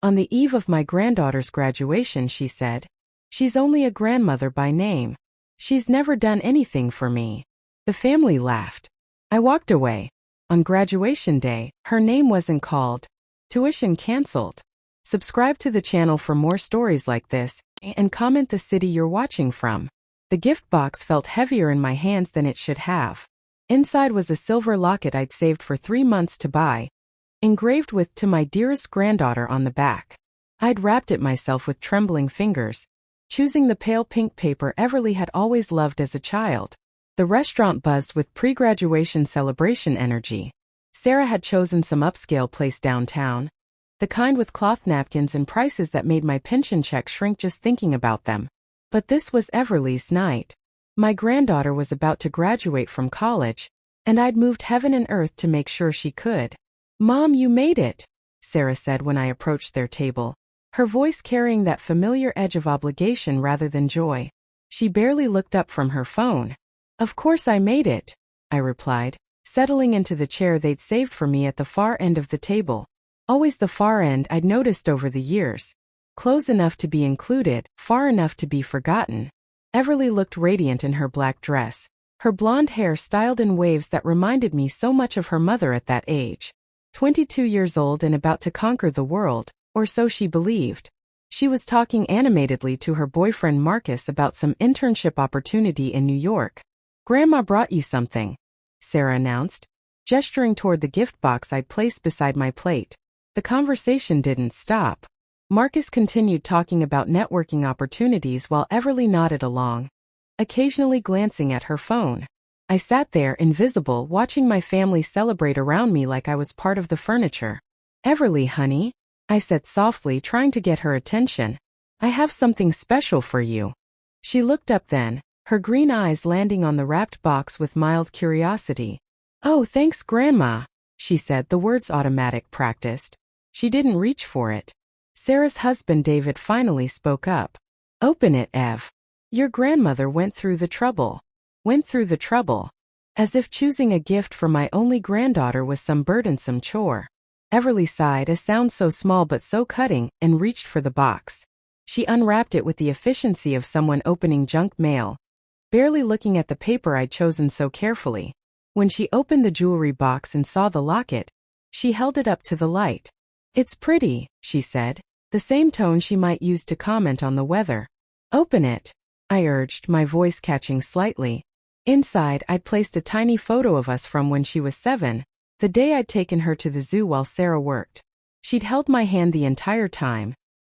On the eve of my granddaughter's graduation, she said. She's only a grandmother by name. She's never done anything for me. The family laughed. I walked away. On graduation day, her name wasn't called. Tuition canceled. Subscribe to the channel for more stories like this, and comment the city you're watching from. The gift box felt heavier in my hands than it should have. Inside was a silver locket I'd saved for 3 months to buy, engraved with "To my dearest granddaughter" on the back. I'd wrapped it myself with trembling fingers, choosing the pale pink paper Everly had always loved as a child. The restaurant buzzed with pre-graduation celebration energy. Sarah had chosen some upscale place downtown, the kind with cloth napkins and prices that made my pension check shrink just thinking about them. But this was Everly's night. My granddaughter was about to graduate from college, and I'd moved heaven and earth to make sure she could. "Mom, you made it," Sarah said when I approached their table, her voice carrying that familiar edge of obligation rather than joy. She barely looked up from her phone. "Of course I made it," I replied, settling into the chair they'd saved for me at the far end of the table. Always the far end, I'd noticed over the years. Close enough to be included, far enough to be forgotten. Everly looked radiant in her black dress, her blonde hair styled in waves that reminded me so much of her mother at that age. 22 years old and about to conquer the world, or so she believed. She was talking animatedly to her boyfriend Marcus about some internship opportunity in New York. "Grandma brought you something," Sarah announced, gesturing toward the gift box I'd placed beside my plate. The conversation didn't stop. Marcus continued talking about networking opportunities while Everly nodded along, occasionally glancing at her phone. I sat there, invisible, watching my family celebrate around me like I was part of the furniture. "Everly, honey," I said softly, trying to get her attention. "I have something special for you." She looked up then, her green eyes landing on the wrapped box with mild curiosity. "Oh, thanks, Grandma," she said, the words automatic, practiced. She didn't reach for it. Sarah's husband David finally spoke up. "Open it, Ev. Your grandmother went through the trouble." Went through the trouble. As if choosing a gift for my only granddaughter was some burdensome chore. Everly sighed, a sound so small but so cutting, and reached for the box. She unwrapped it with the efficiency of someone opening junk mail, barely looking at the paper I'd chosen so carefully. When she opened the jewelry box and saw the locket, she held it up to the light. "It's pretty," she said, the same tone she might use to comment on the weather. "Open it," I urged, my voice catching slightly. Inside, I'd placed a tiny photo of us from when she was 7, the day I'd taken her to the zoo while Sarah worked. She'd held my hand the entire time,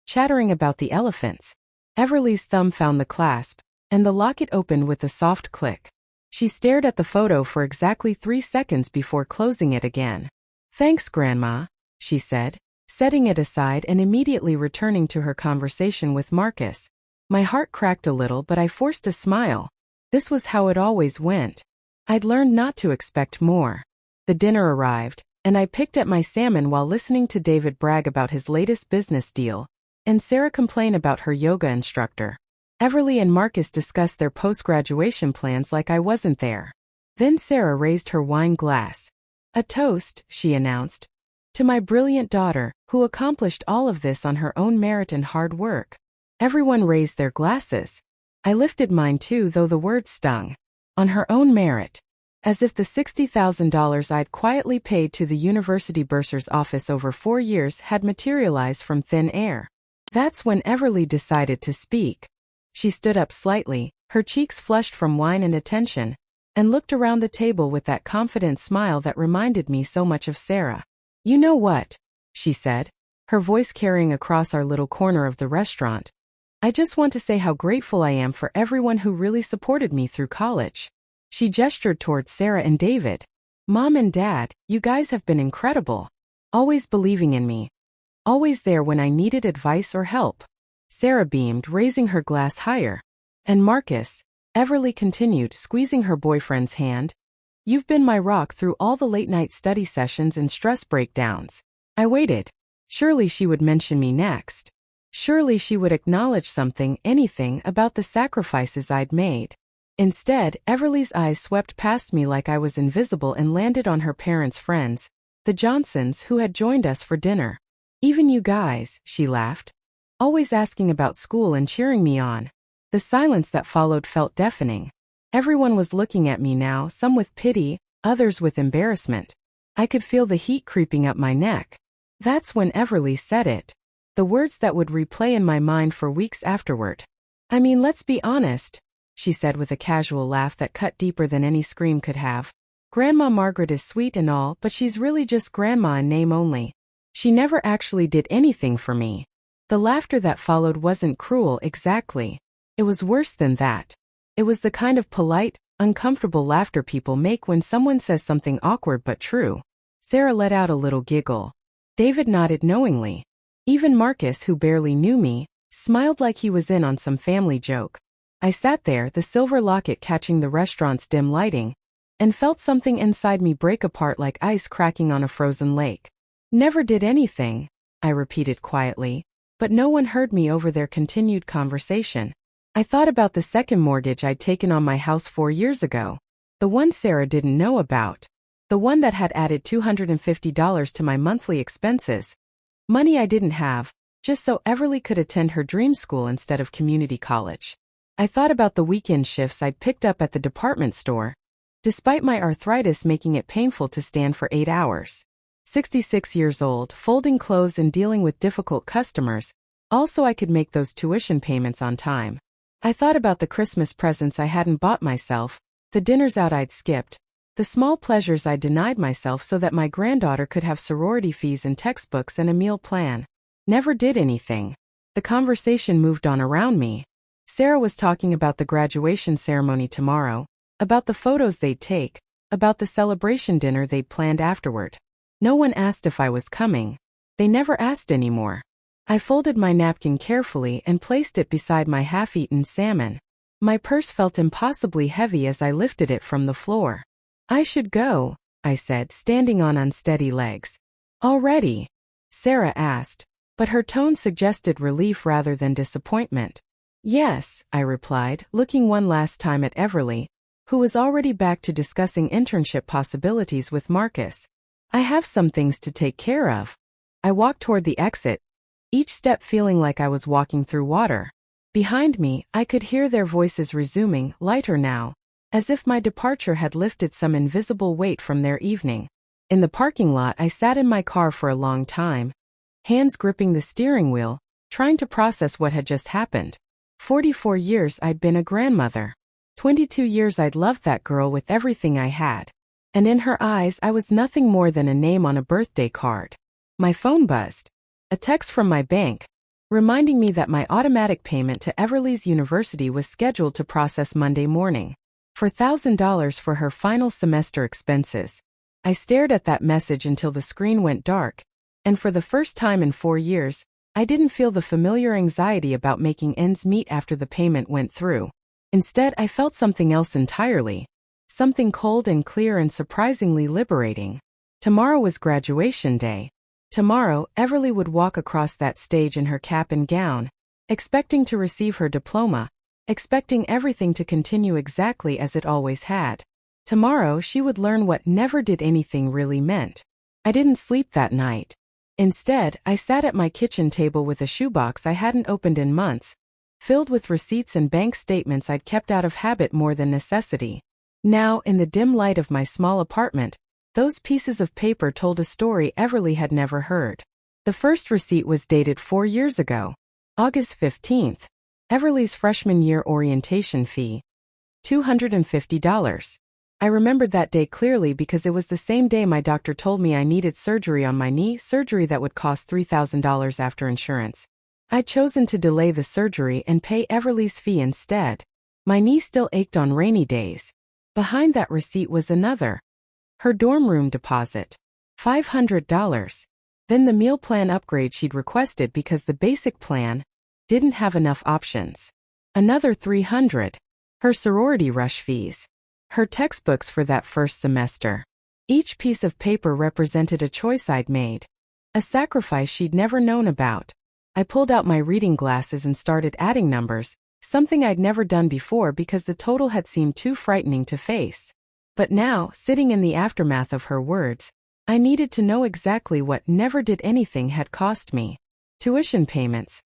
chattering about the elephants. Everly's thumb found the clasp, and the locket opened with a soft click. She stared at the photo for exactly 3 seconds before closing it again. "Thanks, Grandma," she said, setting it aside and immediately returning to her conversation with Marcus. My heart cracked a little, but I forced a smile. This was how it always went. I'd learned not to expect more. The dinner arrived, and I picked at my salmon while listening to David brag about his latest business deal, and Sarah complain about her yoga instructor. Everly and Marcus discussed their post-graduation plans like I wasn't there. Then Sarah raised her wine glass. "A toast," she announced, "to my brilliant daughter, who accomplished all of this on her own merit and hard work." Everyone raised their glasses. I lifted mine too, though the words stung. On her own merit. As if the $60,000 I'd quietly paid to the university bursar's office over 4 years had materialized from thin air. That's when Everly decided to speak. She stood up slightly, her cheeks flushed from wine and attention, and looked around the table with that confident smile that reminded me so much of Sarah. "You know what?" she said, her voice carrying across our little corner of the restaurant. "I just want to say how grateful I am for everyone who really supported me through college." She gestured towards Sarah and David. "Mom and Dad, you guys have been incredible. Always believing in me. Always there when I needed advice or help." Sarah beamed, raising her glass higher. "And Marcus," Everly continued, squeezing her boyfriend's hand, "you've been my rock through all the late-night study sessions and stress breakdowns." I waited. Surely she would mention me next. Surely she would acknowledge something, anything, about the sacrifices I'd made. Instead, Everly's eyes swept past me like I was invisible and landed on her parents' friends, the Johnsons, who had joined us for dinner. Even you guys, she laughed. Always asking about school and cheering me on. The silence that followed felt deafening. Everyone was looking at me now, some with pity, others with embarrassment. I could feel the heat creeping up my neck. That's when Everly said it. The words that would replay in my mind for weeks afterward. I mean, let's be honest, she said with a casual laugh that cut deeper than any scream could have. Grandma Margaret is sweet and all, but she's really just Grandma in name only. She never actually did anything for me. The laughter that followed wasn't cruel exactly. It was worse than that. It was the kind of polite, uncomfortable laughter people make when someone says something awkward but true. Sarah let out a little giggle. David nodded knowingly. Even Marcus, who barely knew me, smiled like he was in on some family joke. I sat there, the silver locket catching the restaurant's dim lighting, and felt something inside me break apart like ice cracking on a frozen lake. Never did anything, I repeated quietly, but no one heard me over their continued conversation. I thought about the second mortgage I'd taken on my house 4 years ago. The one Sarah didn't know about. The one that had added $250 to my monthly expenses. Money I didn't have, just so Everly could attend her dream school instead of community college. I thought about the weekend shifts I'd picked up at the department store, despite my arthritis making it painful to stand for 8 hours. 66 years old, folding clothes and dealing with difficult customers, also I could make those tuition payments on time. I thought about the Christmas presents I hadn't bought myself, the dinners out I'd skipped, the small pleasures I denied myself so that my granddaughter could have sorority fees and textbooks and a meal plan. Never did anything. The conversation moved on around me. Sarah was talking about the graduation ceremony tomorrow, about the photos they'd take, about the celebration dinner they'd planned afterward. No one asked if I was coming. They never asked anymore. I folded my napkin carefully and placed it beside my half-eaten salmon. My purse felt impossibly heavy as I lifted it from the floor. I should go, I said, standing on unsteady legs. Already? Sarah asked, but her tone suggested relief rather than disappointment. Yes, I replied, looking one last time at Everly, who was already back to discussing internship possibilities with Marcus. I have some things to take care of. I walked toward the exit, each step feeling like I was walking through water. Behind me, I could hear their voices resuming, lighter now, as if my departure had lifted some invisible weight from their evening. In the parking lot, I sat in my car for a long time, hands gripping the steering wheel, trying to process what had just happened. 44 years I'd been a grandmother. 22 years I'd loved that girl with everything I had. And in her eyes I was nothing more than a name on a birthday card. My phone buzzed. A text from my bank, reminding me that my automatic payment to Everly's university was scheduled to process Monday morning. For $1,000 for her final semester expenses. I stared at that message until the screen went dark, and for the first time in 4 years, I didn't feel the familiar anxiety about making ends meet after the payment went through. Instead, I felt something else entirely. Something cold and clear and surprisingly liberating. Tomorrow was graduation day. Tomorrow, Everly would walk across that stage in her cap and gown, expecting to receive her diploma, expecting everything to continue exactly as it always had. Tomorrow, she would learn what never did anything really meant. I didn't sleep that night. Instead, I sat at my kitchen table with a shoebox I hadn't opened in months, filled with receipts and bank statements I'd kept out of habit more than necessity. Now, in the dim light of my small apartment, those pieces of paper told a story Everly had never heard. The first receipt was dated 4 years ago, August 15th. Everly's freshman year orientation fee, $250. I remembered that day clearly because it was the same day my doctor told me I needed surgery on my knee, surgery that would cost $3,000 after insurance. I'd chosen to delay the surgery and pay Everly's fee instead. My knee still ached on rainy days. Behind that receipt was another. Her dorm room deposit, $500. Then the meal plan upgrade she'd requested because the basic plan didn't have enough options. Another $300. Her sorority rush fees. Her textbooks for that first semester. Each piece of paper represented a choice I'd made. A sacrifice she'd never known about. I pulled out my reading glasses and started adding numbers, something I'd never done before because the total had seemed too frightening to face. But now, sitting in the aftermath of her words, I needed to know exactly what never did anything had cost me. Tuition payments.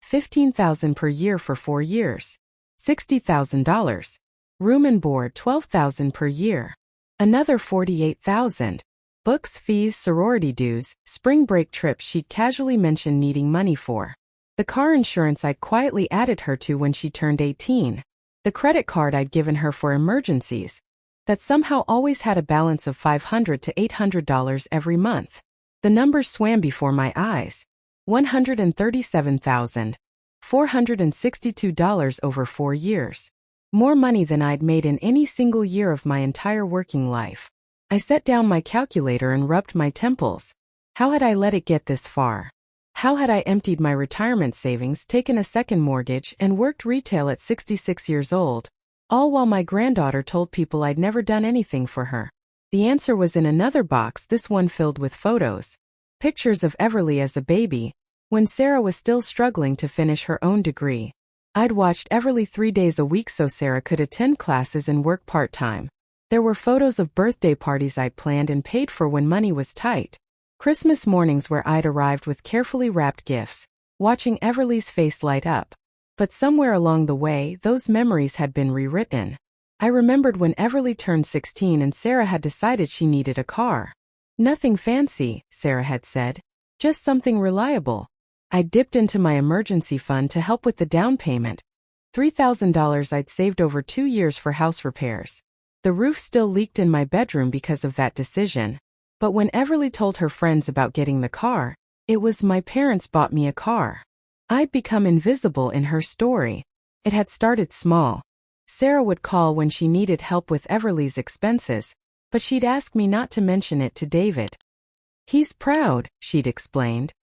$15,000 per year for 4 years. $60,000. Room and board $12,000 per year. Another $48,000. Books, fees, sorority dues, spring break trips she'd casually mention needing money for. The car insurance I'd quietly added her to when she turned 18. The credit card I'd given her for emergencies. That somehow always had a balance of $500 to $800 every month. The numbers swam before my eyes. $137,462 over 4 years. More money than I'd made in any single year of my entire working life. I set down my calculator and rubbed my temples. How had I let it get this far? How had I emptied my retirement savings, taken a second mortgage, and worked retail at 66 years old, all while my granddaughter told people I'd never done anything for her? The answer was in another box, this one filled with photos. Pictures of Everly as a baby, when Sarah was still struggling to finish her own degree. I'd watched Everly 3 days a week so Sarah could attend classes and work part-time. There were photos of birthday parties I'd planned and paid for when money was tight. Christmas mornings where I'd arrived with carefully wrapped gifts, watching Everly's face light up. But somewhere along the way, those memories had been rewritten. I remembered when Everly turned 16 and Sarah had decided she needed a car. Nothing fancy, Sarah had said. Just something reliable. I dipped into my emergency fund to help with the down payment. $3,000 I'd saved over 2 years for house repairs. The roof still leaked in my bedroom because of that decision. But when Everly told her friends about getting the car, it was my parents bought me a car. I'd become invisible in her story. It had started small. Sarah would call when she needed help with Everly's expenses, but she'd ask me not to mention it to David. He's proud, she'd explained.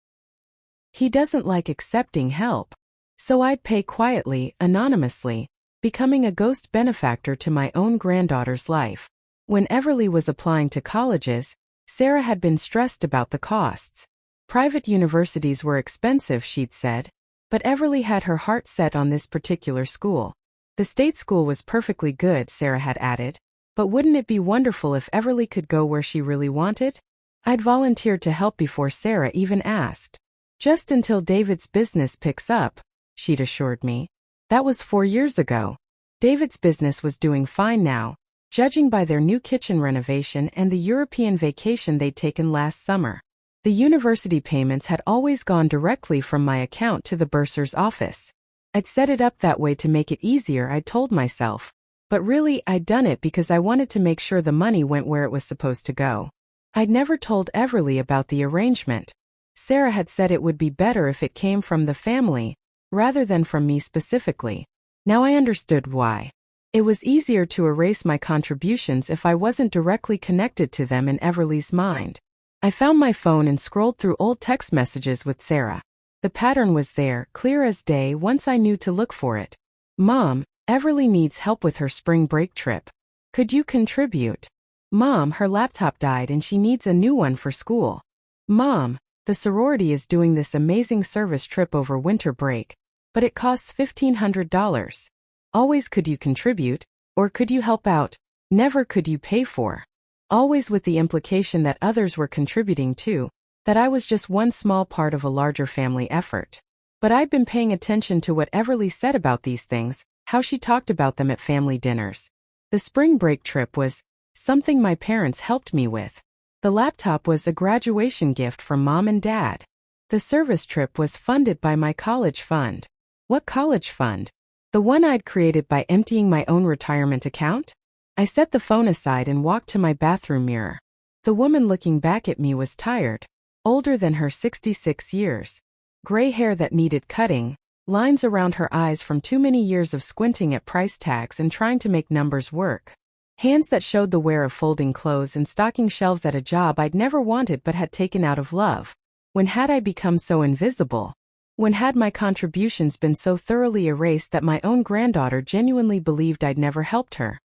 He doesn't like accepting help. So I'd pay quietly, anonymously, becoming a ghost benefactor to my own granddaughter's life. When Everly was applying to colleges, Sarah had been stressed about the costs. Private universities were expensive, she'd said, but Everly had her heart set on this particular school. The state school was perfectly good, Sarah had added, but wouldn't it be wonderful if Everly could go where she really wanted? I'd volunteered to help before Sarah even asked. Just until David's business picks up, she'd assured me. That was 4 years ago. David's business was doing fine now, judging by their new kitchen renovation and the European vacation they'd taken last summer. The university payments had always gone directly from my account to the bursar's office. I'd set it up that way to make it easier, I'd told myself. But really, I'd done it because I wanted to make sure the money went where it was supposed to go. I'd never told Everly about the arrangement. Sarah had said it would be better if it came from the family, rather than from me specifically. Now I understood why. It was easier to erase my contributions if I wasn't directly connected to them in Everly's mind. I found my phone and scrolled through old text messages with Sarah. The pattern was there, clear as day once I knew to look for it. Mom, Everly needs help with her spring break trip. Could you contribute? Mom, her laptop died and she needs a new one for school. Mom, the sorority is doing this amazing service trip over winter break, but it costs $1,500. Always could you contribute, or could you help out? Never could you pay for. Always with the implication that others were contributing too, that I was just one small part of a larger family effort. But I'd been paying attention to what Everly said about these things, how she talked about them at family dinners. The spring break trip was something my parents helped me with. The laptop was a graduation gift from Mom and Dad. The service trip was funded by my college fund. What college fund? The one I'd created by emptying my own retirement account? I set the phone aside and walked to my bathroom mirror. The woman looking back at me was tired, older than her 66 years. Gray hair that needed cutting, lines around her eyes from too many years of squinting at price tags and trying to make numbers work. Hands that showed the wear of folding clothes and stocking shelves at a job I'd never wanted but had taken out of love. When had I become so invisible? When had my contributions been so thoroughly erased that my own granddaughter genuinely believed I'd never helped her?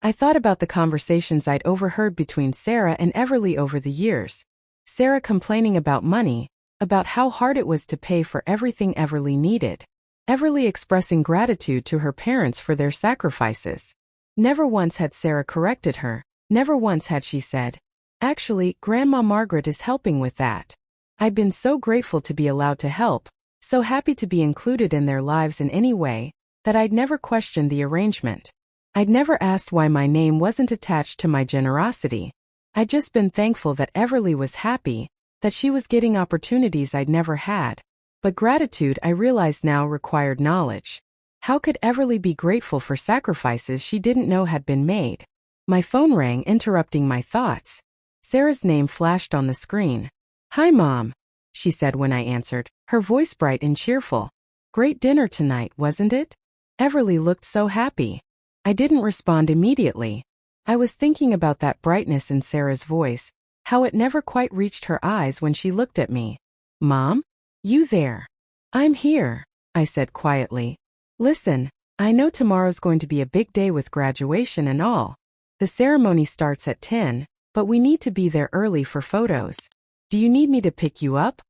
I thought about the conversations I'd overheard between Sarah and Everly over the years. Sarah complaining about money, about how hard it was to pay for everything Everly needed. Everly expressing gratitude to her parents for their sacrifices. Never once had Sarah corrected her, never once had she said, Actually, Grandma Margaret is helping with that. I'd been so grateful to be allowed to help, so happy to be included in their lives in any way, that I'd never questioned the arrangement. I'd never asked why my name wasn't attached to my generosity. I'd just been thankful that Everly was happy, that she was getting opportunities I'd never had. But gratitude, I realized now, required knowledge. How could Everly be grateful for sacrifices she didn't know had been made? My phone rang, interrupting my thoughts. Sarah's name flashed on the screen. "Hi, Mom," she said when I answered, her voice bright and cheerful. "Great dinner tonight, wasn't it?" Everly looked so happy. I didn't respond immediately. I was thinking about that brightness in Sarah's voice, how it never quite reached her eyes when she looked at me. "Mom? You there?" "I'm here," I said quietly. "Listen, I know tomorrow's going to be a big day with graduation and all. The ceremony starts at 10, but we need to be there early for photos. Do you need me to pick you up?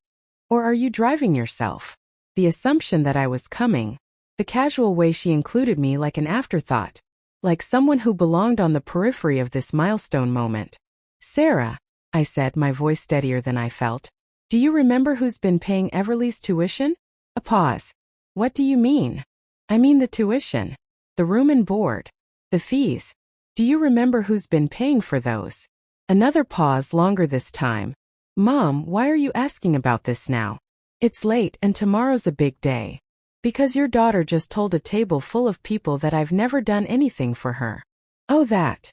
Or are you driving yourself?" The assumption that I was coming. The casual way she included me like an afterthought. Like someone who belonged on the periphery of this milestone moment. "Sarah," I said, my voice steadier than I felt. "Do you remember who's been paying Everly's tuition?" A pause. "What do you mean?" "I mean the tuition. The room and board. The fees. Do you remember who's been paying for those?" Another pause, longer this time. "Mom, why are you asking about this now? It's late and tomorrow's a big day." "Because your daughter just told a table full of people that I've never done anything for her." "Oh, that."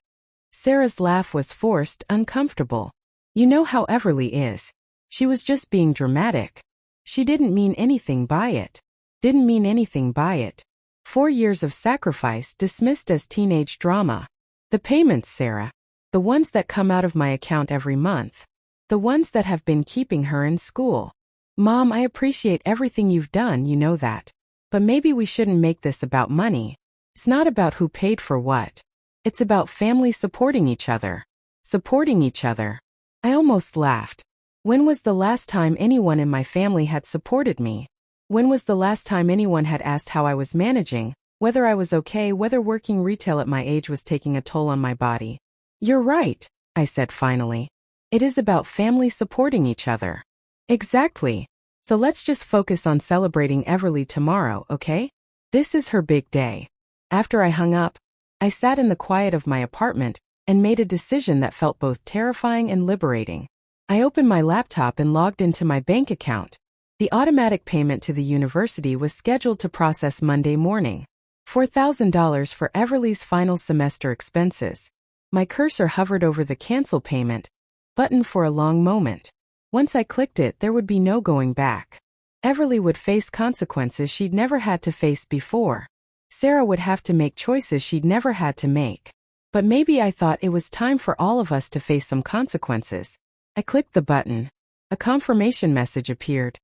Sarah's laugh was forced, uncomfortable. "You know how Everly is. She was just being dramatic. She didn't mean anything by it. Didn't mean anything by it. 4 years of sacrifice dismissed as teenage drama. The payments, Sarah. The ones that come out of my account every month. The ones that have been keeping her in school. Mom, I appreciate everything you've done, you know that. But maybe we shouldn't make this about money. It's not about who paid for what. It's about family supporting each other. Supporting each other." I almost laughed. When was the last time anyone in my family had supported me? When was the last time anyone had asked how I was managing, whether I was okay, whether working retail at my age was taking a toll on my body? "You're right," I said finally. "It is about family supporting each other." "Exactly. So let's just focus on celebrating Everly tomorrow, okay? This is her big day." After I hung up, I sat in the quiet of my apartment and made a decision that felt both terrifying and liberating. I opened my laptop and logged into my bank account. The automatic payment to the university was scheduled to process Monday morning. $4,000 for Everly's final semester expenses. My cursor hovered over the cancel payment button for a long moment. Once I clicked it, there would be no going back. Everly would face consequences she'd never had to face before. Sarah would have to make choices she'd never had to make. But maybe I thought it was time for all of us to face some consequences. I clicked the button. A confirmation message appeared.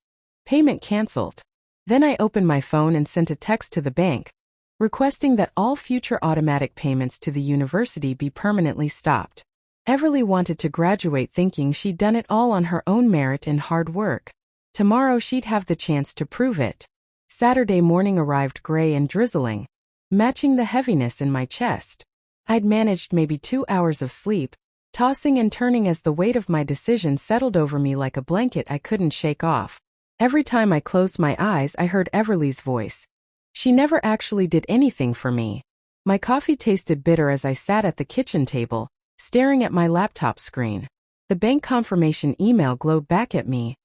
Payment canceled. Then I opened my phone and sent a text to the bank, requesting that all future automatic payments to the university be permanently stopped. Everly wanted to graduate thinking she'd done it all on her own merit and hard work. Tomorrow she'd have the chance to prove it. Saturday morning arrived gray and drizzling, matching the heaviness in my chest. I'd managed maybe 2 hours of sleep, tossing and turning as the weight of my decision settled over me like a blanket I couldn't shake off. Every time I closed my eyes, I heard Everly's voice. She never actually did anything for me. My coffee tasted bitter as I sat at the kitchen table, staring at my laptop screen. The bank confirmation email glowed back at me.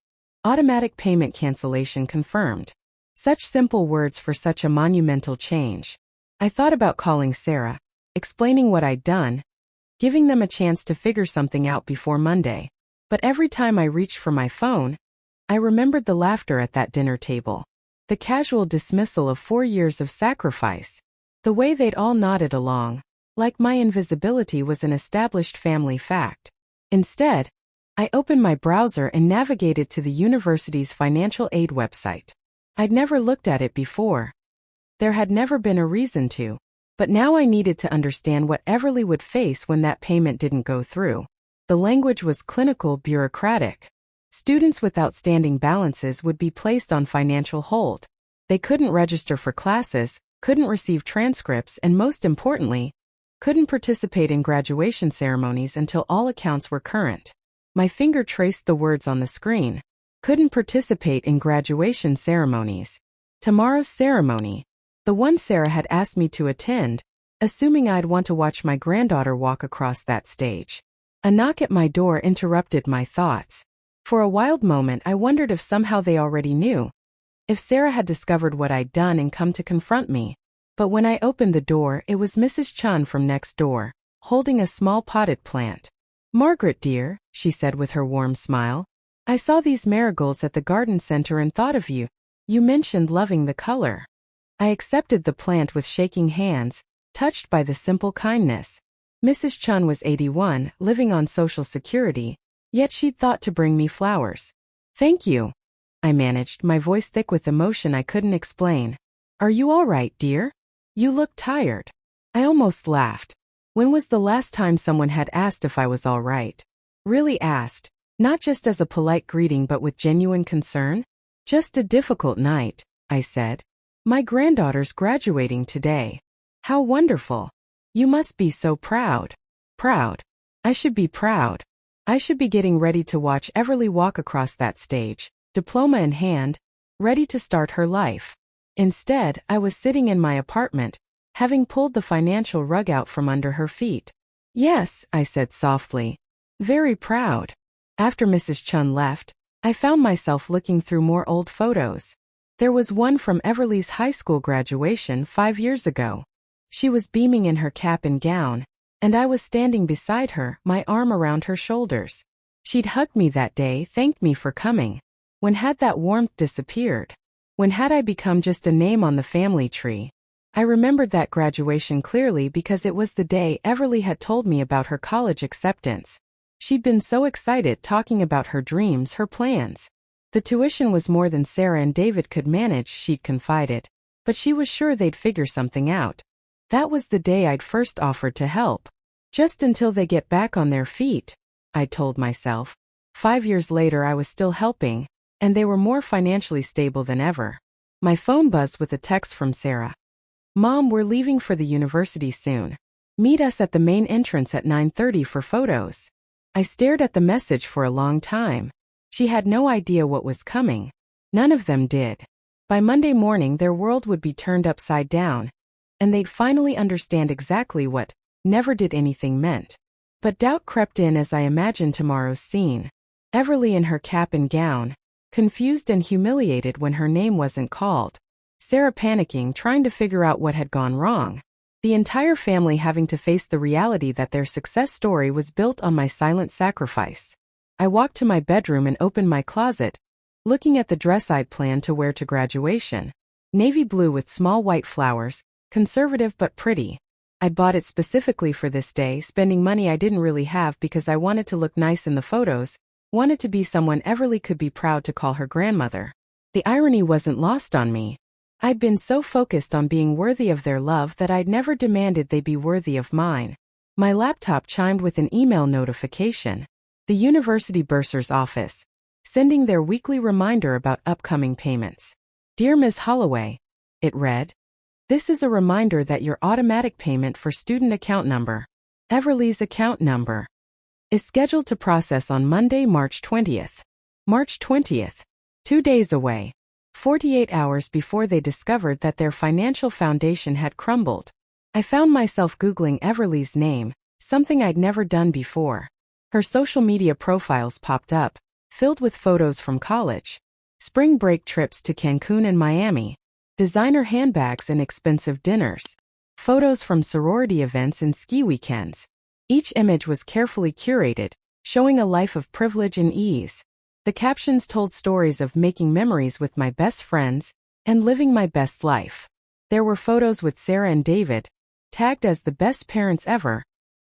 Automatic payment cancellation confirmed. Such simple words for such a monumental change. I thought about calling Sarah, explaining what I'd done, giving them a chance to figure something out before Monday. But every time I reached for my phone, I remembered the laughter at that dinner table. The casual dismissal of 4 years of sacrifice. The way they'd all nodded along, like my invisibility was an established family fact. Instead, I opened my browser and navigated to the university's financial aid website. I'd never looked at it before. There had never been a reason to. But now I needed to understand what Everly would face when that payment didn't go through. The language was clinical, bureaucratic. Students with outstanding balances would be placed on financial hold. They couldn't register for classes, couldn't receive transcripts, and most importantly, Couldn't participate in graduation ceremonies until all accounts were current. My finger traced the words on the screen. Couldn't participate in graduation ceremonies. Tomorrow's ceremony. The one Sarah had asked me to attend, assuming I'd want to watch my granddaughter walk across that stage. A knock at my door interrupted my thoughts. For a wild moment I wondered if somehow they already knew. If Sarah had discovered what I'd done and come to confront me. But when I opened the door, it was Mrs. Chun from next door, holding a small potted plant. "Margaret, dear," she said with her warm smile. "I saw these marigolds at the garden center and thought of you. You mentioned loving the color." I accepted the plant with shaking hands, touched by the simple kindness. Mrs. Chun was 81, living on Social Security, yet she'd thought to bring me flowers. "Thank you," I managed, my voice thick with emotion I couldn't explain. "Are you all right, dear? You look tired." I almost laughed. When was the last time someone had asked if I was all right? Really asked, not just as a polite greeting but with genuine concern? "Just a difficult night," I said. "My granddaughter's graduating today." "How wonderful. You must be so proud." Proud. I should be proud. I should be getting ready to watch Everly walk across that stage, diploma in hand, ready to start her life. Instead, I was sitting in my apartment, having pulled the financial rug out from under her feet. "Yes," I said softly. "Very proud." After Mrs. Chun left, I found myself looking through more old photos. There was one from Everly's high school graduation 5 years ago. She was beaming in her cap and gown, and I was standing beside her, my arm around her shoulders. She'd hugged me that day, thanked me for coming. When had that warmth disappeared? When had I become just a name on the family tree? I remembered that graduation clearly because it was the day Everly had told me about her college acceptance. She'd been so excited talking about her dreams, her plans. The tuition was more than Sarah and David could manage, she'd confided, but she was sure they'd figure something out. That was the day I'd first offered to help. Just until they get back on their feet, I told myself. 5 years later I was still helping, and they were more financially stable than ever. My phone buzzed with a text from Sarah. "Mom, we're leaving for the university soon. Meet us at the main entrance at 9:30 for photos." I stared at the message for a long time. She had no idea what was coming. None of them did. By Monday morning their world would be turned upside down, and they'd finally understand exactly what "never did anything" meant. But doubt crept in as I imagined tomorrow's scene. Everly in her cap and gown, confused and humiliated when her name wasn't called. Sarah panicking, trying to figure out what had gone wrong. The entire family having to face the reality that their success story was built on my silent sacrifice. I walked to my bedroom and opened my closet, looking at the dress I'd planned to wear to graduation. Navy blue with small white flowers, conservative but pretty. I'd bought it specifically for this day, spending money I didn't really have because I wanted to look nice in the photos, wanted to be someone Everly could be proud to call her grandmother. The irony wasn't lost on me. I'd been so focused on being worthy of their love that I'd never demanded they be worthy of mine. My laptop chimed with an email notification. The university bursar's office, sending their weekly reminder about upcoming payments. "Dear Ms. Holloway," it read. "This is a reminder that your automatic payment for student account number, Everly's account number, is scheduled to process on Monday, March 20th. March 20th. 2 days away. 48 hours before they discovered that their financial foundation had crumbled. I found myself Googling Everly's name, something I'd never done before. Her social media profiles popped up, filled with photos from college. Spring break trips to Cancun and Miami. Designer handbags and expensive dinners. Photos from sorority events and ski weekends. Each image was carefully curated, showing a life of privilege and ease. The captions told stories of making memories with my best friends and living my best life. There were photos with Sarah and David, tagged as the best parents ever,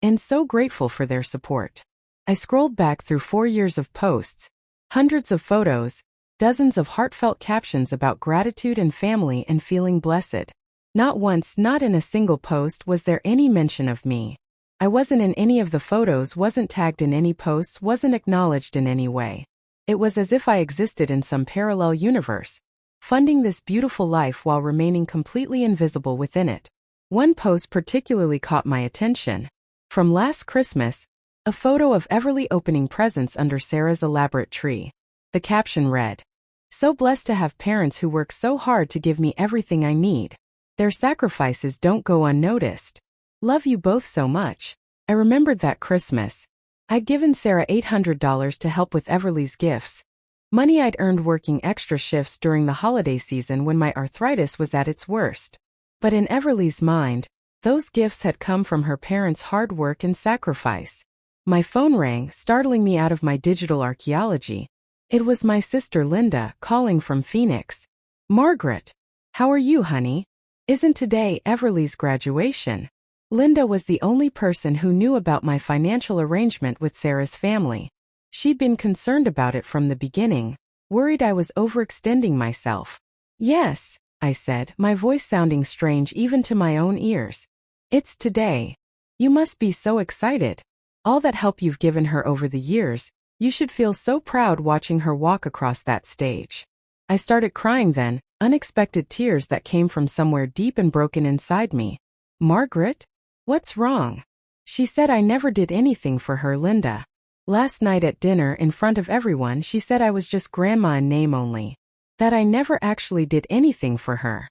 and so grateful for their support. I scrolled back through 4 years of posts, hundreds of photos, dozens of heartfelt captions about gratitude and family and feeling blessed. Not once, not in a single post, was there any mention of me. I wasn't in any of the photos, wasn't tagged in any posts, wasn't acknowledged in any way. It was as if I existed in some parallel universe, funding this beautiful life while remaining completely invisible within it. One post particularly caught my attention. From last Christmas, a photo of Everly opening presents under Sarah's elaborate tree. The caption read, "So blessed to have parents who work so hard to give me everything I need. Their sacrifices don't go unnoticed. Love you both so much." I remembered that Christmas. I'd given Sarah $800 to help with Everly's gifts. Money I'd earned working extra shifts during the holiday season when my arthritis was at its worst. But in Everly's mind, those gifts had come from her parents' hard work and sacrifice. My phone rang, startling me out of my digital archaeology. It was my sister Linda, calling from Phoenix. "Margaret, how are you, honey? Isn't today Everly's graduation?" Linda was the only person who knew about my financial arrangement with Sarah's family. She'd been concerned about it from the beginning, worried I was overextending myself. "Yes," I said, my voice sounding strange even to my own ears. "It's today. You must be so excited. All that help you've given her over the years, you should feel so proud watching her walk across that stage." I started crying then, unexpected tears that came from somewhere deep and broken inside me. "Margaret? What's wrong?" She said I never did anything for her, Linda. Last night at dinner in front of everyone she said I was just grandma in name only. That I never actually did anything for her.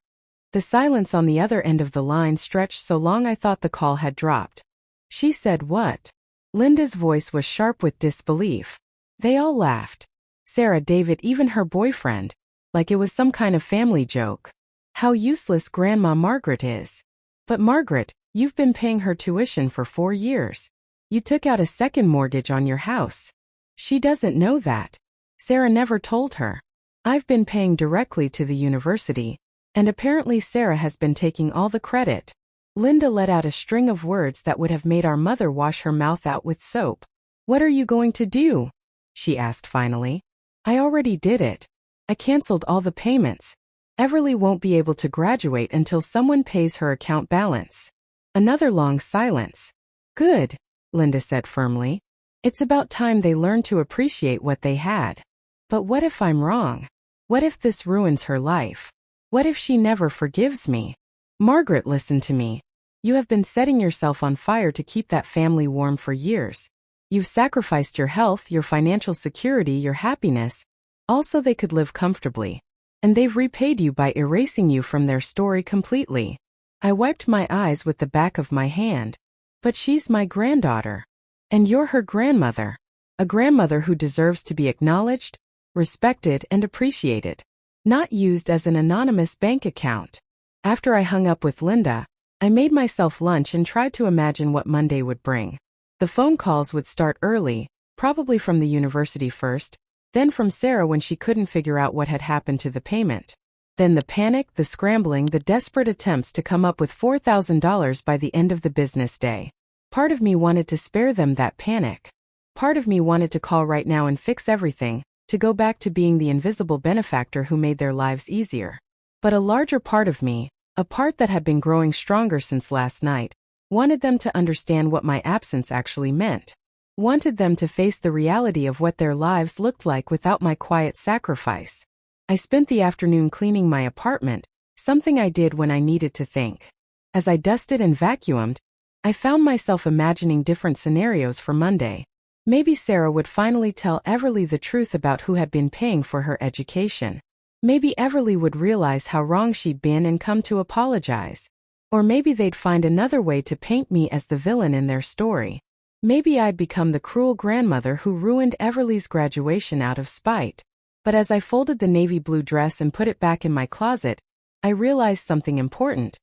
The silence on the other end of the line stretched so long I thought the call had dropped. "She said what?" Linda's voice was sharp with disbelief. They all laughed. Sarah, David, even her boyfriend. Like it was some kind of family joke. How useless Grandma Margaret is. "But Margaret, you've been paying her tuition for 4 years. You took out a second mortgage on your house." "She doesn't know that. Sarah never told her. I've been paying directly to the university, and apparently Sarah has been taking all the credit." Linda let out a string of words that would have made our mother wash her mouth out with soap. "What are you going to do?" she asked finally. "I already did it. I canceled all the payments. Everly won't be able to graduate until someone pays her account balance." Another long silence. "Good," Linda said firmly. "It's about time they learned to appreciate what they had. But what if I'm wrong? What if this ruins her life? What if she never forgives me?" "Margaret, listen to me. You have been setting yourself on fire to keep that family warm for years. You've sacrificed your health, your financial security, your happiness, all so they could live comfortably. And they've repaid you by erasing you from their story completely." I wiped my eyes with the back of my hand. "But she's my granddaughter. And you're her grandmother. A grandmother who deserves to be acknowledged, respected, and appreciated. Not used as an anonymous bank account." After I hung up with Linda, I made myself lunch and tried to imagine what Monday would bring. The phone calls would start early, probably from the university first, then from Sarah when she couldn't figure out what had happened to the payment. Then the panic, the scrambling, the desperate attempts to come up with $4,000 by the end of the business day. Part of me wanted to spare them that panic. Part of me wanted to call right now and fix everything, to go back to being the invisible benefactor who made their lives easier. But a larger part of me, a part that had been growing stronger since last night, wanted them to understand what my absence actually meant. Wanted them to face the reality of what their lives looked like without my quiet sacrifice. I spent the afternoon cleaning my apartment, something I did when I needed to think. As I dusted and vacuumed, I found myself imagining different scenarios for Monday. Maybe Sarah would finally tell Everly the truth about who had been paying for her education. Maybe Everly would realize how wrong she'd been and come to apologize. Or maybe they'd find another way to paint me as the villain in their story. Maybe I'd become the cruel grandmother who ruined Everly's graduation out of spite. But as I folded the navy blue dress and put it back in my closet, I realized something important.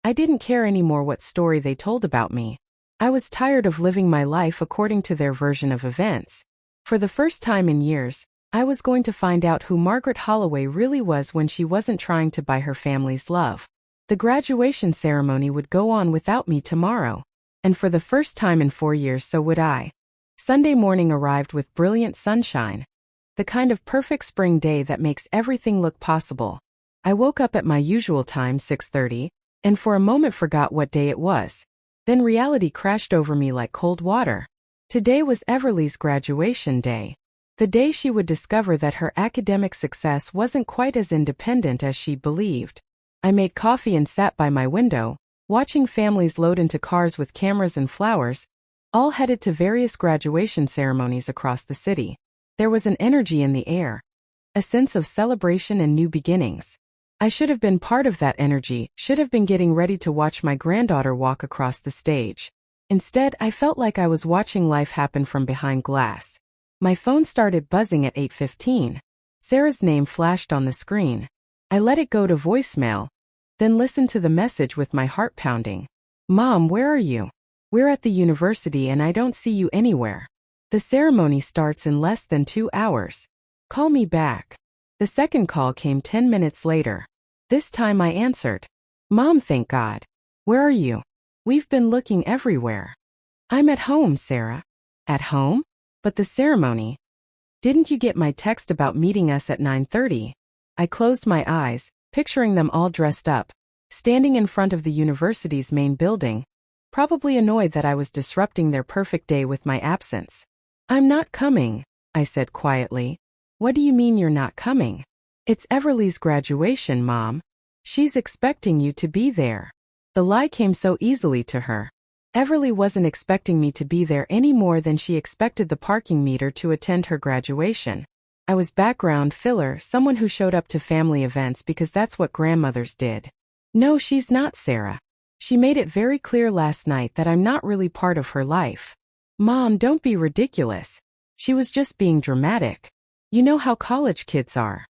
I didn't care anymore what story they told about me. I was tired of living my life according to their version of events. For the first time in years, I was going to find out who Margaret Holloway really was when she wasn't trying to buy her family's love. The graduation ceremony would go on without me tomorrow. And for the first time in 4 years, so would I. Sunday morning arrived with brilliant sunshine. The kind of perfect spring day that makes everything look possible. I woke up at my usual time, 6:30, and for a moment forgot what day it was. Then reality crashed over me like cold water. Today was Everly's graduation day. The day she would discover that her academic success wasn't quite as independent as she believed. I made coffee and sat by my window, watching families load into cars with cameras and flowers, all headed to various graduation ceremonies across the city. There was an energy in the air, a sense of celebration and new beginnings. I should have been part of that energy, should have been getting ready to watch my granddaughter walk across the stage. Instead, I felt like I was watching life happen from behind glass. My phone started buzzing at 8:15. Sarah's name flashed on the screen. I let it go to voicemail, then listened to the message with my heart pounding. "Mom, where are you? We're at the university and I don't see you anywhere. The ceremony starts in less than 2 hours. Call me back." The second call came 10 minutes later. This time I answered. "Mom, thank God. Where are you? We've been looking everywhere." "I'm at home, Sarah." "At home? But the ceremony. Didn't you get my text about meeting us at 9:30? I closed my eyes, picturing them all dressed up, standing in front of the university's main building, probably annoyed that I was disrupting their perfect day with my absence. "I'm not coming," I said quietly. "What do you mean you're not coming?" "It's Everly's graduation, Mom. She's expecting you to be there." The lie came so easily to her. Everly wasn't expecting me to be there any more than she expected the parking meter to attend her graduation. I was background filler, someone who showed up to family events because that's what grandmothers did. "No, she's not, Sarah. She made it very clear last night that I'm not really part of her life." "Mom, don't be ridiculous. She was just being dramatic. You know how college kids are."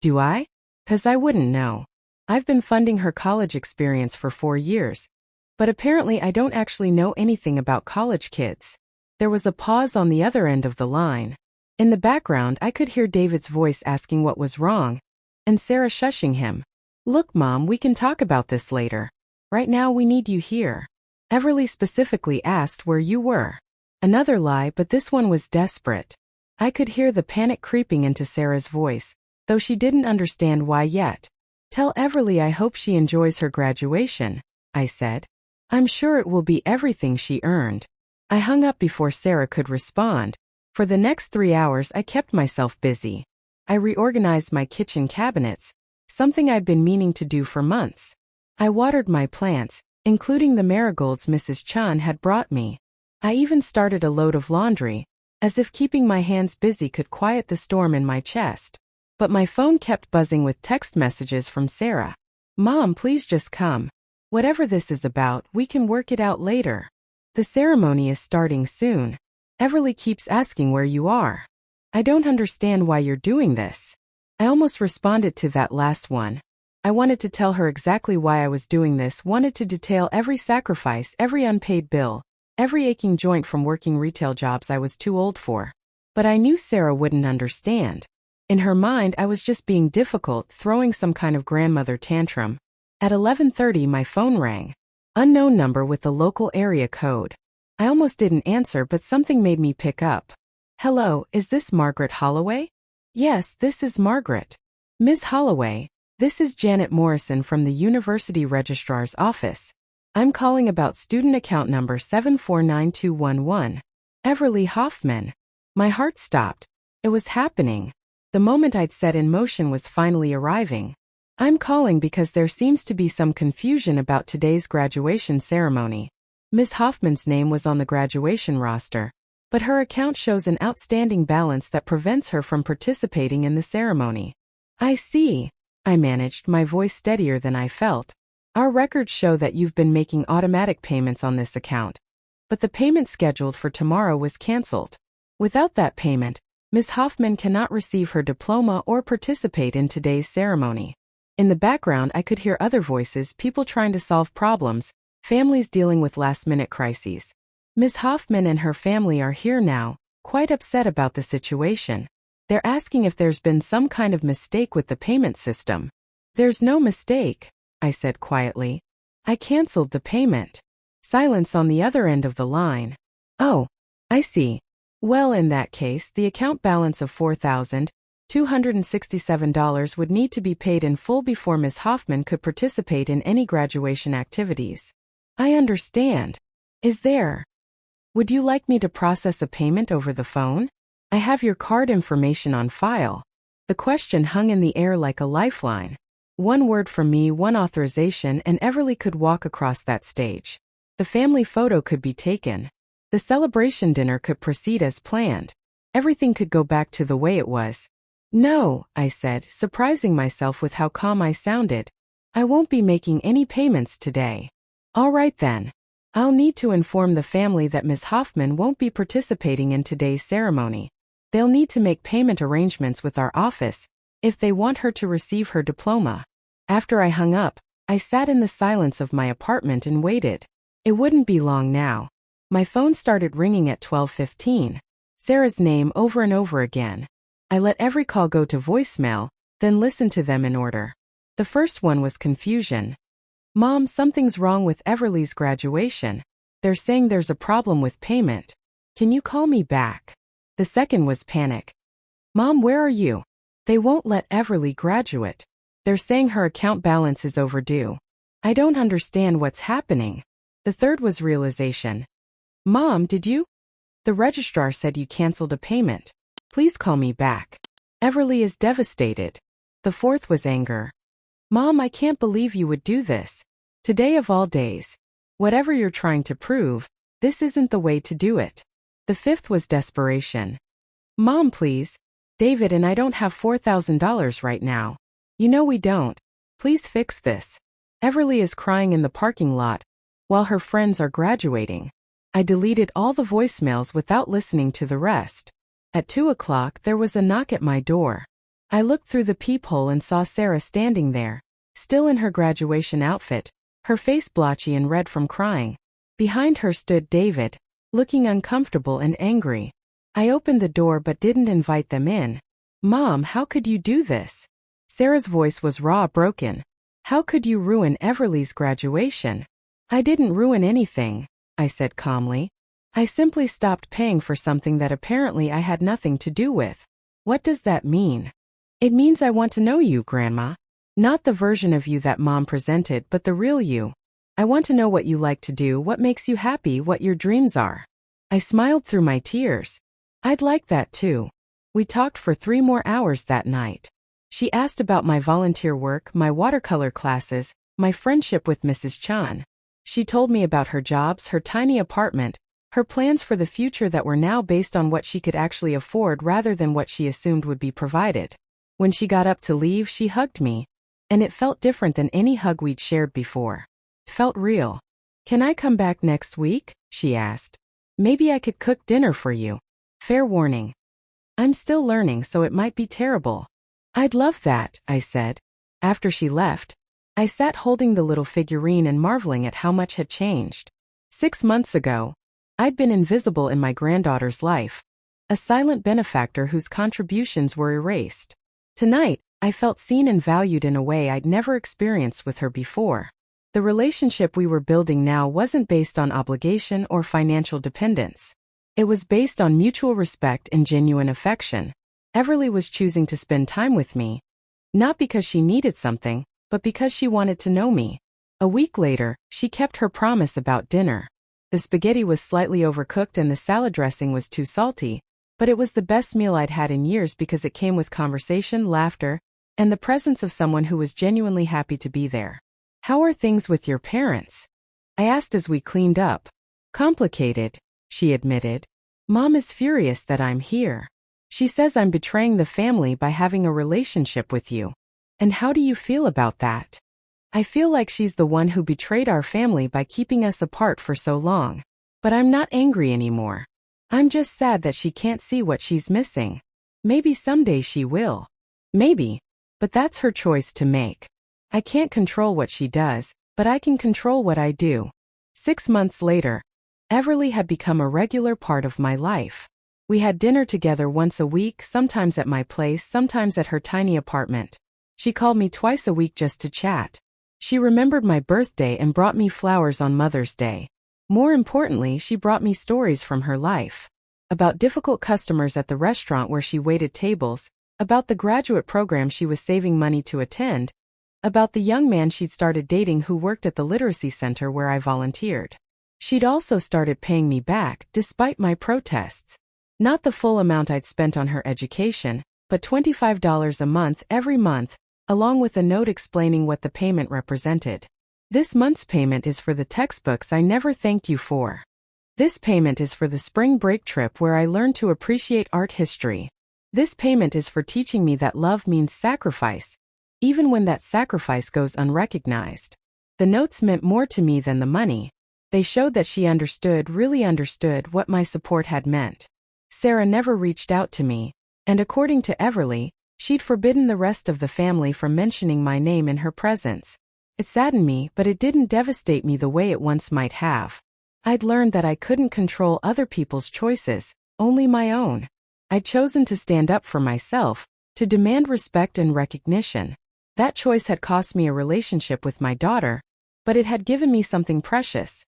"Do I? 'Cause I wouldn't know. I've been funding her college experience for 4 years. But apparently I don't actually know anything about college kids." There was a pause on the other end of the line. In the background I could hear David's voice asking what was wrong, and Sarah shushing him. "Look, Mom, we can talk about this later. Right now we need you here." Everly specifically asked where you were. Another lie, but this one was desperate. I could hear the panic creeping into Sarah's voice, though she didn't understand why yet. "Tell Everly I hope she enjoys her graduation," I said. "I'm sure it will be everything she earned." I hung up before Sarah could respond. For the next 3 hours I kept myself busy. I reorganized my kitchen cabinets, something I'd been meaning to do for months. I watered my plants, including the marigolds Mrs. Chun had brought me. I even started a load of laundry, as if keeping my hands busy could quiet the storm in my chest. But my phone kept buzzing with text messages from Sarah. "Mom, please just come. Whatever this is about, we can work it out later. The ceremony is starting soon. Everly keeps asking where you are. I don't understand why you're doing this." I almost responded to that last one. I wanted to tell her exactly why I was doing this, wanted to detail every sacrifice, every unpaid bill, every aching joint from working retail jobs I was too old for. But I knew Sarah wouldn't understand. In her mind, I was just being difficult, throwing some kind of grandmother tantrum. At 11:30 my phone rang. Unknown number with the local area code. I almost didn't answer, but something made me pick up. "Hello, is this Margaret Holloway?" "Yes, this is Margaret." "Ms. Holloway, this is Janet Morrison from the University Registrar's office. I'm calling about student account number 749211. Everly Hoffman." My heart stopped. It was happening. The moment I'd set in motion was finally arriving. "I'm calling because there seems to be some confusion about today's graduation ceremony. Ms. Hoffman's name was on the graduation roster, but her account shows an outstanding balance that prevents her from participating in the ceremony." "I see," I managed, my voice steadier than I felt. "Our records show that you've been making automatic payments on this account, but the payment scheduled for tomorrow was canceled. Without that payment, Ms. Hoffman cannot receive her diploma or participate in today's ceremony." In the background I could hear other voices, people trying to solve problems, families dealing with last-minute crises. Ms. Hoffman and her family are here now, quite upset about the situation. They're asking if there's been some kind of mistake with the payment system. "There's no mistake," I said quietly. "I canceled the payment." Silence on the other end of the line. "Oh, I see. Well, in that case, the account balance of $4,267 would need to be paid in full before Ms. Hoffman could participate in any graduation activities." "I understand. Would you like me to process a payment over the phone? I have your card information on file." The question hung in the air like a lifeline. One word from me, one authorization, and Everly could walk across that stage. The family photo could be taken. The celebration dinner could proceed as planned. Everything could go back to the way it was. No, I said, surprising myself with how calm I sounded. I won't be making any payments today. All right then. I'll need to inform the family that Ms. Hoffman won't be participating in today's ceremony. They'll need to make payment arrangements with our office if they want her to receive her diploma. After I hung up, I sat in the silence of my apartment and waited. It wouldn't be long now. My phone started ringing at 12:15. Sarah's name over and over again. I let every call go to voicemail, then listened to them in order. The first one was confusion. Mom, something's wrong with Everly's graduation. They're saying there's a problem with payment. Can you call me back? The second was panic. Mom, where are you? They won't let Everly graduate. They're saying her account balance is overdue. I don't understand what's happening. The third was realization. Mom, did you? The registrar said you canceled a payment. Please call me back. Everly is devastated. The fourth was anger. Mom, I can't believe you would do this. Today of all days. Whatever you're trying to prove, this isn't the way to do it. The fifth was desperation. Mom, please. David and I don't have $4,000 right now. You know we don't. Please fix this. Everly is crying in the parking lot while her friends are graduating. I deleted all the voicemails without listening to the rest. At 2 o'clock, there was a knock at my door. I looked through the peephole and saw Sarah standing there, still in her graduation outfit, her face blotchy and red from crying. Behind her stood David, looking uncomfortable and angry. I opened the door but didn't invite them in. Mom, how could you do this? Sarah's voice was raw, broken. How could you ruin Everly's graduation? I didn't ruin anything, I said calmly. I simply stopped paying for something that apparently I had nothing to do with. What does that mean? It means I want to know you, Grandma. Not the version of you that Mom presented, but the real you. I want to know what you like to do, what makes you happy, what your dreams are. I smiled through my tears. I'd like that too. We talked for 3 more hours that night. She asked about my volunteer work, my watercolor classes, my friendship with Mrs. Chan. She told me about her jobs, her tiny apartment, her plans for the future that were now based on what she could actually afford rather than what she assumed would be provided. When she got up to leave, she hugged me, and it felt different than any hug we'd shared before. It felt real. Can I come back next week? She asked. Maybe I could cook dinner for you. Fair warning. I'm still learning, so it might be terrible. I'd love that, I said. After she left, I sat holding the little figurine and marveling at how much had changed. 6 months ago, I'd been invisible in my granddaughter's life, a silent benefactor whose contributions were erased. Tonight, I felt seen and valued in a way I'd never experienced with her before. The relationship we were building now wasn't based on obligation or financial dependence. It was based on mutual respect and genuine affection. Everly was choosing to spend time with me, not because she needed something, but because she wanted to know me. A week later, she kept her promise about dinner. The spaghetti was slightly overcooked and the salad dressing was too salty, but it was the best meal I'd had in years because it came with conversation, laughter, and the presence of someone who was genuinely happy to be there. How are things with your parents? I asked as we cleaned up. Complicated, she admitted. Mom is furious that I'm here. She says I'm betraying the family by having a relationship with you. And how do you feel about that? I feel like she's the one who betrayed our family by keeping us apart for so long. But I'm not angry anymore. I'm just sad that she can't see what she's missing. Maybe someday she will. Maybe. But that's her choice to make. I can't control what she does, but I can control what I do. 6 months later, Everly had become a regular part of my life. We had dinner together once a week, sometimes at my place, sometimes at her tiny apartment. She called me twice a week just to chat. She remembered my birthday and brought me flowers on Mother's Day. More importantly, she brought me stories from her life. About difficult customers at the restaurant where she waited tables, about the graduate program she was saving money to attend, about the young man she'd started dating who worked at the literacy center where I volunteered. She'd also started paying me back, despite my protests. Not the full amount I'd spent on her education, but $25 a month every month, along with a note explaining what the payment represented. This month's payment is for the textbooks I never thanked you for. This payment is for the spring break trip where I learned to appreciate art history. This payment is for teaching me that love means sacrifice, even when that sacrifice goes unrecognized. The notes meant more to me than the money. They showed that she really understood what my support had meant. Sarah never reached out to me, and according to Everly, she'd forbidden the rest of the family from mentioning my name in her presence. It saddened me, but it didn't devastate me the way it once might have. I'd learned that I couldn't control other people's choices, only my own. I'd chosen to stand up for myself, to demand respect and recognition. That choice had cost me a relationship with my daughter, but it had given me something precious.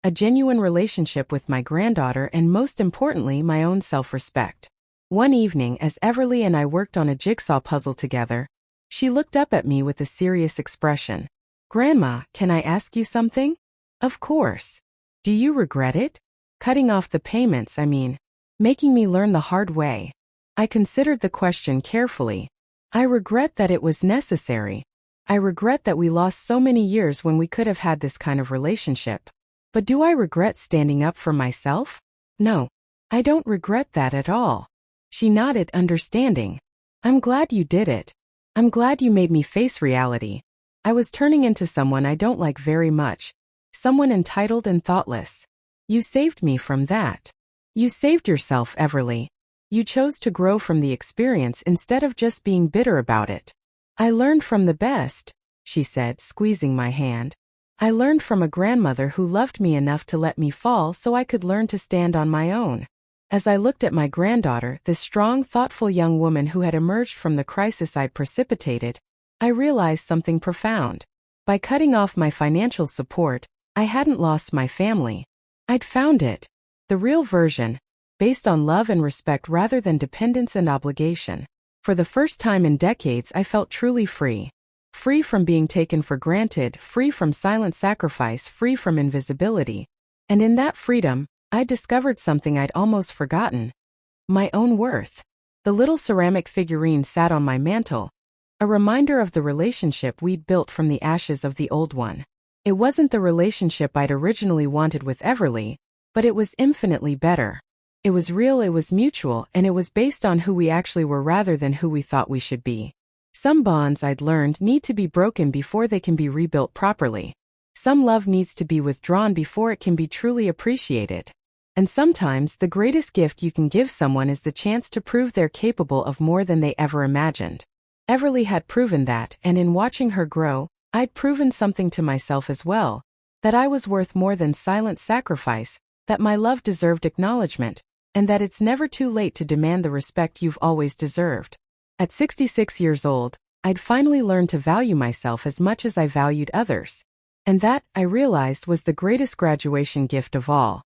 A genuine relationship with my granddaughter and most importantly my own self-respect. One evening as Everly and I worked on a jigsaw puzzle together, she looked up at me with a serious expression. "Grandma, can I ask you something?" "Of course." "Do you regret it?" "Cutting off the payments, I mean. Making me learn the hard way." I considered the question carefully. I regret that it was necessary. I regret that we lost so many years when we could have had this kind of relationship. But do I regret standing up for myself? No. I don't regret that at all. She nodded, understanding. "I'm glad you did it. I'm glad you made me face reality. I was turning into someone I don't like very much. Someone entitled and thoughtless. You saved me from that. You saved yourself, Everly. You chose to grow from the experience instead of just being bitter about it." "I learned from the best," she said, squeezing my hand. "I learned from a grandmother who loved me enough to let me fall so I could learn to stand on my own." As I looked at my granddaughter, this strong, thoughtful young woman who had emerged from the crisis I'd precipitated, I realized something profound. By cutting off my financial support, I hadn't lost my family. I'd found it. The real version, based on love and respect rather than dependence and obligation. For the first time in decades, I felt truly free. Free from being taken for granted, free from silent sacrifice, free from invisibility. And in that freedom, I discovered something I'd almost forgotten. My own worth. The little ceramic figurine sat on my mantel, a reminder of the relationship we'd built from the ashes of the old one. It wasn't the relationship I'd originally wanted with Everly, but it was infinitely better. It was real, it was mutual, and it was based on who we actually were rather than who we thought we should be. Some bonds, I'd learned, need to be broken before they can be rebuilt properly. Some love needs to be withdrawn before it can be truly appreciated. And sometimes the greatest gift you can give someone is the chance to prove they're capable of more than they ever imagined. Everly had proven that, and in watching her grow, I'd proven something to myself as well, that I was worth more than silent sacrifice, that my love deserved acknowledgement, and that it's never too late to demand the respect you've always deserved. At 66 years old, I'd finally learned to value myself as much as I valued others. And that, I realized, was the greatest graduation gift of all.